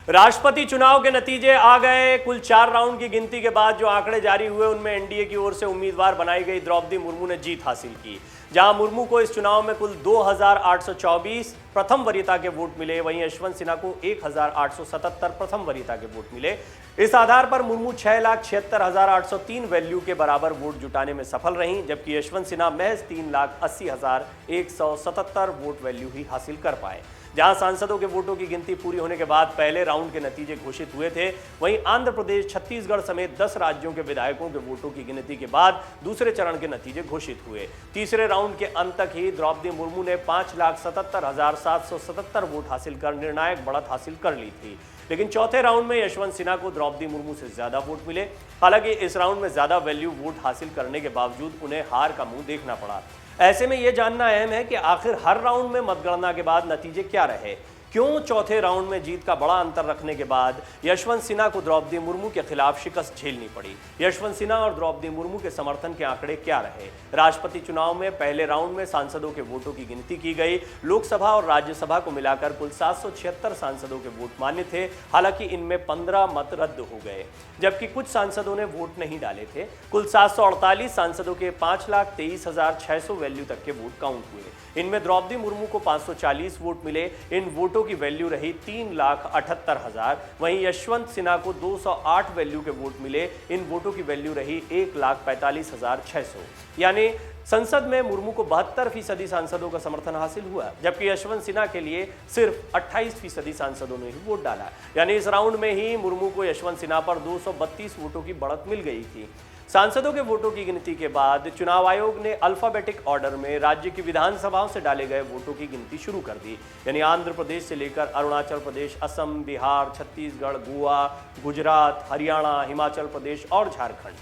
राष्ट्रपति चुनाव के नतीजे आ गए। कुल 4 राउंड की गिनती के बाद जो आंकड़े जारी हुए उनमें एनडीए की ओर से उम्मीदवार बनाई गई द्रौपदी मुर्मू ने जीत हासिल की। जहां मुर्मू को इस चुनाव में कुल 2824 प्रथम वरीयता के वोट मिले, वहीं यशवंत सिन्हा को 1877 प्रथम वरीयता के वोट मिले। इस आधार पर मुर्मू 6,76,803 वैल्यू के बराबर वोट जुटाने में सफल रहीं, जबकि यशवंत सिन्हा महज 3,80,177 वोट वैल्यू ही हासिल कर पाए। जहां सांसदों के वोटों की गिनती पूरी होने के बाद पहले राउंड के नतीजे घोषित हुए थे, वहीं आंध्र प्रदेश, छत्तीसगढ़ समेत 10 राज्यों के विधायकों के वोटों की गिनती के बाद दूसरे चरण के नतीजे घोषित हुए। तीसरे राउंड के अंत तक ही द्रौपदी मुर्मू ने 5,77,777 वोट हासिल कर निर्णायक बढ़त हासिल कर ली थी। लेकिन चौथे राउंड में यशवंत सिन्हा को द्रौपदी मुर्मू से ज्यादा वोट मिले। हालांकि इस राउंड में ज्यादा वैल्यू वोट हासिल करने के बावजूद उन्हें हार का मुंह देखना पड़ा। ऐसे में यह जानना अहम है कि आखिर हर राउंड में मतगणना के बाद नतीजे क्या रहे। क्यों चौथे राउंड में जीत का बड़ा अंतर रखने के बाद यशवंत सिन्हा को द्रौपदी मुर्मू के खिलाफ शिकस्त झेलनी पड़ी। यशवंत सिन्हा और द्रौपदी मुर्मू के समर्थन के आंकड़े क्या रहे। राष्ट्रपति चुनाव में पहले राउंड में सांसदों के वोटों की गिनती की गई। लोकसभा और राज्यसभा को मिलाकर कुल 776 सांसदों के वोट मान्य थे। हालांकि इनमें 15 मत रद्द हो गए, जबकि कुछ सांसदों ने वोट नहीं डाले थे। कुल 748 सांसदों के 5,23,600 वैल्यू तक के वोट काउंट हुए। इनमें द्रौपदी मुर्मू को 540 वोट मिले। इन वोटों की वैल्यू रही 3,78,000। वहीं यशवंत सिन्हा को 208 वैल्यू के वोट मिले। इन वोटों की वैल्यू रही 1,45,600। यानी संसद में मुर्मू को 72% सांसदों का समर्थन हासिल हुआ, जबकि यशवंत सिन्हा के लिए सिर्फ 28% सांसदों ने ही वोट डाला। यानी इस राउंड में ही मुर्मू को यशवंत सिन्हा पर 232 वोटों की बढ़त मिल गई थी। सांसदों के वोटों की गिनती के बाद चुनाव आयोग ने अल्फाबेटिक ऑर्डर में राज्य की विधानसभाओं से डाले गए वोटों की गिनती शुरू कर दी। यानी आंध्र प्रदेश से लेकर अरुणाचल प्रदेश, असम, बिहार, छत्तीसगढ़, गोवा, गुजरात, हरियाणा, हिमाचल प्रदेश और झारखंड।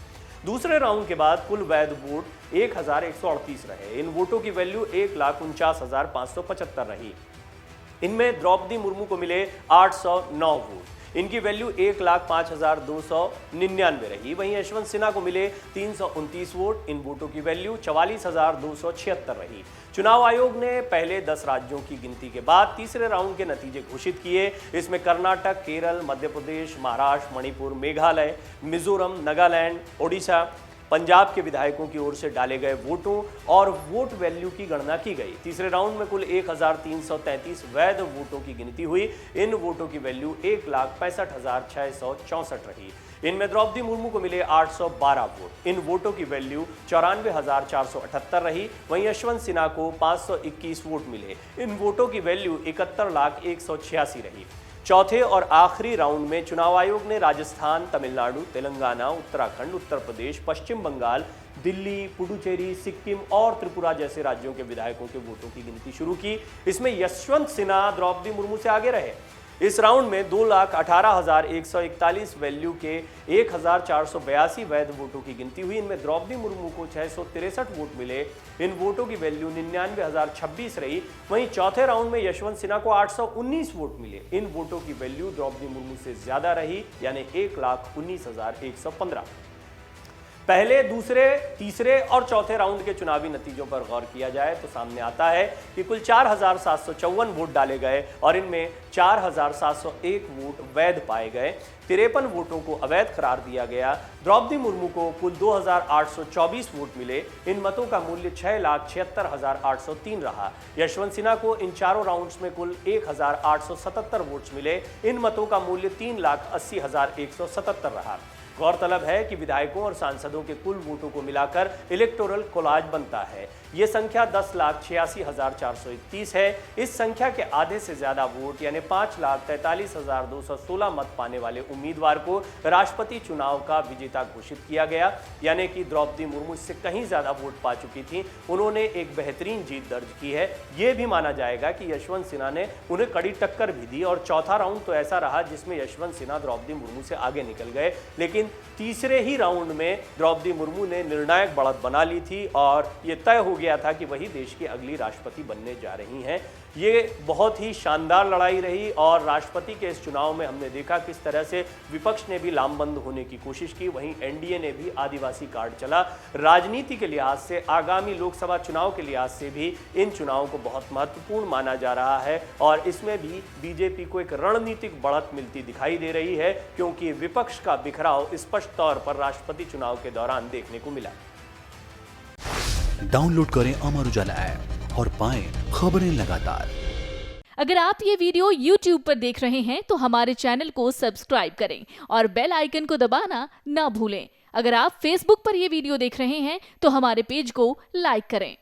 दूसरे राउंड के बाद कुल वैध वोट 1,138 रहे। इन वोटों की वैल्यू 1,49,575 रही। इनमें द्रौपदी मुर्मू को मिले 809 वोट। इनकी वैल्यू 1,05,299 रही। वहीं यशवंत सिन्हा को मिले 329 वोट। इन वोटों की वैल्यू 44,276 रही। चुनाव आयोग ने पहले 10 राज्यों की गिनती के बाद तीसरे राउंड के नतीजे घोषित किए। इसमें कर्नाटक, केरल, मध्य प्रदेश, महाराष्ट्र, मणिपुर, मेघालय, मिजोरम, नागालैंड, ओडिशा, पंजाब के विधायकों की ओर से डाले गए वोटों और वोट वैल्यू की गणना की गई। तीसरे राउंड में कुल 1,333 वैध वोटों की गिनती हुई। इन वोटों की वैल्यू 1,65,664 रही। इनमें द्रौपदी मुर्मू को मिले 812 वोट। इन वोटों की वैल्यू 94,478 रही। वहीं यशवंत सिन्हा को 521 वोट मिले। इन वोटों की वैल्यू 71,186 रही। चौथे और आखिरी राउंड में चुनाव आयोग ने राजस्थान, तमिलनाडु, तेलंगाना, उत्तराखंड, उत्तर प्रदेश, पश्चिम बंगाल, दिल्ली, पुडुचेरी, सिक्किम और त्रिपुरा जैसे राज्यों के विधायकों के वोटों की गिनती शुरू की। इसमें यशवंत सिन्हा द्रौपदी मुर्मू से आगे रहे। इस राउंड में 2,18,141 वैल्यू के 1,482 वैध वोटों की गिनती हुई। इनमें द्रौपदी मुर्मू को 663 वोट मिले। इन वोटों की वैल्यू 99,026 रही। वहीं चौथे राउंड में यशवंत सिन्हा को 819 वोट मिले। इन वोटों की वैल्यू द्रौपदी मुर्मू से ज्यादा रही, यानी 1,19,115। पहले, दूसरे, तीसरे और चौथे राउंड के चुनावी नतीजों पर गौर किया जाए तो सामने आता है कि कुल 4,754 वोट डाले गए और इनमें 4,701 वोट वैध पाए गए। 53 वोटों को अवैध करार दिया गया। द्रौपदी मुर्मू को कुल 2,824 वोट मिले। इन मतों का मूल्य 6,76,803 रहा। यशवंत सिन्हा को इन चारों राउंड्स में कुल 1,877 वोट्स मिले। इन मतों का मूल्य 3,80,177 रहा। गौरतलब है कि विधायकों और सांसदों के कुल वोटों को मिलाकर इलेक्टोरल कोलाज बनता है। ये संख्या 10,86,431 है। इस संख्या के आधे से ज्यादा वोट यानी 5,43,216 मत पाने वाले उम्मीदवार को राष्ट्रपति चुनाव का विजेता घोषित किया गया। यानी कि द्रौपदी मुर्मू इससे कहीं ज्यादा वोट पा चुकी थी। उन्होंने एक बेहतरीन जीत दर्ज की है। ये भी माना जाएगा कि यशवंत सिन्हा ने उन्हें कड़ी टक्कर भी दी और चौथा राउंड तो ऐसा रहा जिसमें यशवंत सिन्हा द्रौपदी मुर्मू से आगे निकल गए। लेकिन तीसरे ही राउंड में द्रौपदी मुर्मू ने निर्णायक बढ़त बना ली थी और यह तय हो गया था कि वही देश की अगली राष्ट्रपति बनने जा रही हैं। ये बहुत ही शानदार लड़ाई रही और राष्ट्रपति के इस चुनाव में हमने देखा किस तरह से विपक्ष ने भी लामबंद होने की कोशिश की, वहीं एनडीए ने भी आदिवासी कार्ड चला। राजनीति के लिहाज से, आगामी लोकसभा चुनाव के लिहाज से भी इन चुनावों को बहुत महत्वपूर्ण माना जा रहा है और इसमें भी बीजेपी को एक रणनीतिक बढ़त मिलती दिखाई दे रही है, क्योंकि विपक्ष का बिखराव स्पष्ट तौर पर राष्ट्रपति चुनाव के दौरान देखने को मिला। डाउनलोड करें अमर उजाला ऐप और पाएं खबरें लगातार। अगर आप ये वीडियो YouTube पर देख रहे हैं तो हमारे चैनल को सब्सक्राइब करें और बेल आइकन को दबाना ना भूलें। अगर आप Facebook पर ये वीडियो देख रहे हैं तो हमारे पेज को लाइक करें।